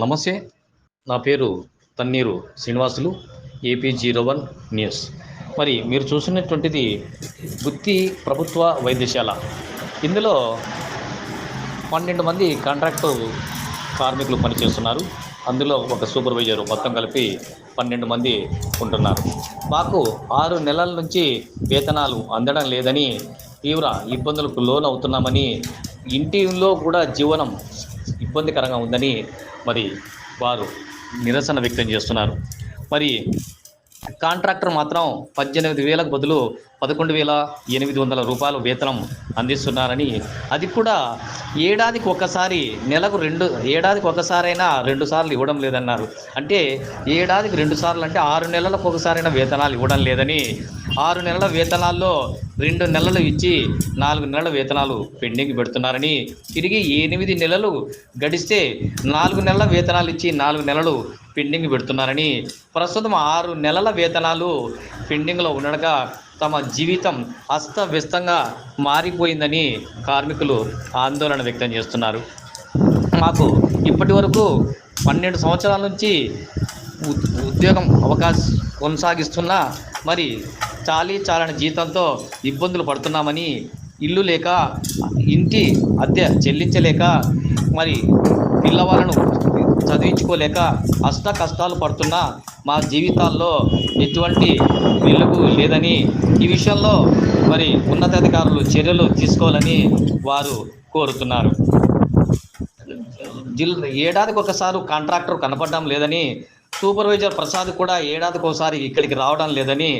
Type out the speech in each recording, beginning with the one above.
నమస్తే. నా పేరు తన్నీరు శ్రీనివాసులు, AP01 న్యూస్. మరి మీరు చూస్తున్నటువంటిది గుత్తి ప్రభుత్వ వైద్యశాల. ఇందులో 12 మంది కాంట్రాక్టు కార్మికులు పనిచేస్తున్నారు. అందులో ఒక సూపర్వైజరు, మొత్తం కలిపి 12 మంది ఉంటున్నారు. మాకు 6 నెలల నుంచి వేతనాలు అందడం లేదని, తీవ్ర ఇబ్బందులకు లోనవుతున్నామని, ఇంటిలో కూడా జీవనం ఇబ్బందికరంగా ఉందని మరి వారు నిరసన వ్యక్తం చేస్తున్నారు. మరి కాంట్రాక్టర్ మాత్రం 18,000కు బదులు 11,800 రూపాయలు వేతనం అందిస్తున్నారని, అది కూడా ఏడాదికి ఒకసారి, నెలకు ఏడాదికి ఒకసారైనా 2 సార్లు ఇవ్వడం లేదన్నారు. అంటే ఏడాదికి 2 సార్లు అంటే 6 నెలలకు ఒకసారైనా వేతనాలు ఇవ్వడం లేదని, 6 నెలల వేతనాల్లో 2 నెలలు ఇచ్చి 4 నెలల వేతనాలు పెండింగ్ పెడుతున్నారని, తిరిగి 8 నెలలు గడిస్తే 4 నెలల వేతనాలు ఇచ్చి 4 నెలలు పెండింగ్ పెడుతున్నారని, ప్రస్తుతం 6 నెలల వేతనాలు పెండింగ్లో ఉండగా తమ జీవితం అస్తవ్యస్తంగా మారిపోయిందని కార్మికులు ఆందోళన వ్యక్తం చేస్తున్నారు. మాకు ఇప్పటి వరకు 12 సంవత్సరాల నుంచి ఉద్యోగం అవకాశం కొనసాగిస్తున్నా మరి చాలని జీతంతో ఇబ్బందులు పడుతున్నామని, ఇల్లు లేక, ఇంటి అద్దె చెల్లించలేక, మరి పిల్లవాళ్ళను చదివించుకోలేక అష్ట కష్టాలు పడుతున్నా మా జీవితాల్లో ఎటువంటి వెలుగు లేదని, ఈ విషయంలో మరి ఉన్నతాధికారులు చర్యలు తీసుకోవాలని వారు కోరుతున్నారు. ఏడాదికి ఒకసారి కాంట్రాక్టర్ కనపడడం లేదని, సూపర్వైజర్ ప్రసాద్ కూడా ఏడాదికి ఒకసారి ఇక్కడికి రావడం లేదని,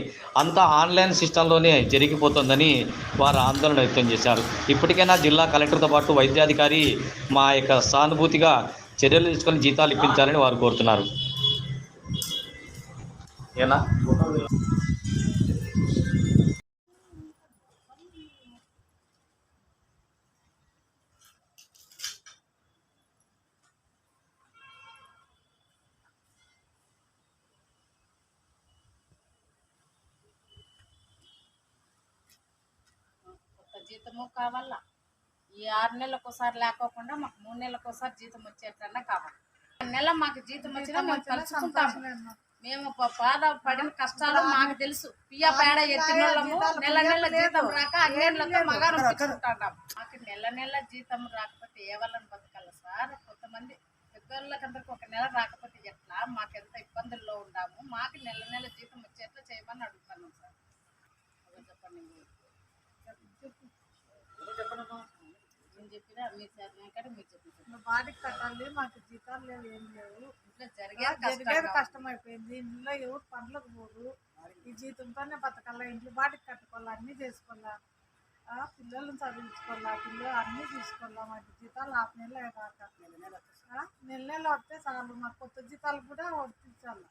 అంతా ఆన్లైన్ సిస్టంలోనే జరిగిపోతుందని వారు ఆందోళన వ్యక్తం చేశారు. ఇప్పటికైనా జిల్లా కలెక్టర్తో పాటు వైద్యాధికారి మా యొక్క సానుభూతిగా చర్యలు తీసుకొని జీతాలు ఇప్పించాలని వారు కోరుతున్నారు. ఏనా జీతము కావాలా. ఈ 6 నెలలకు ఒకసారి లేకోకుండా మాకు 3 నెలలకు ఒకసారి జీతం వచ్చేటన్నా కావాలి. నెల మాకు జీతం వచ్చినా మేము కలుసుకుంటాము. మేము బాధపడిన కష్టాలు మాకు తెలుసు. పియ్య పేడ ఎత్తిన వాళ్ళము నెల నెల జీతం రాక అన్నేళ్ళతో మగారు ఉంచుకుంటాం. మాకు నెల జీతం రాకపోతే ఏ వాళ్ళని బతకాలి సార్? కొంతమంది పెద్దోళ్ళకందరికి ఒక నెల రాకపోతే ఎట్లా? మాకు ఎంత ఇబ్బందుల్లో ఉన్నాము. మాకు నెల జీతం వచ్చేట్లా చేయమని అడుగుతాను సార్. చెప్పండి. నేను చెప్పినా మీరు చదివాక మీరు చెప్పిన బాడీకి కట్టాలి, మాకు జీతాలు లేవు, ఏం లేవు. ఇట్లా జరిగేది కష్టం అయిపోయింది. ఇంట్లో ఎవరు పనులకు పోరు. ఈ జీతంతోనే బతకాలా, ఇంట్లో బాడీకి కట్టుకోవాలా, అన్నీ చేసుకోవాలా, పిల్లలను చదివించుకోవాలా, పిల్లలు అన్నీ చూసుకోవాలా. మాకు జీతాలు 6 నెలలు కాక నెల వస్తే చాలు. మాకు కొత్త జీతాలు కూడా వర్తించాలి.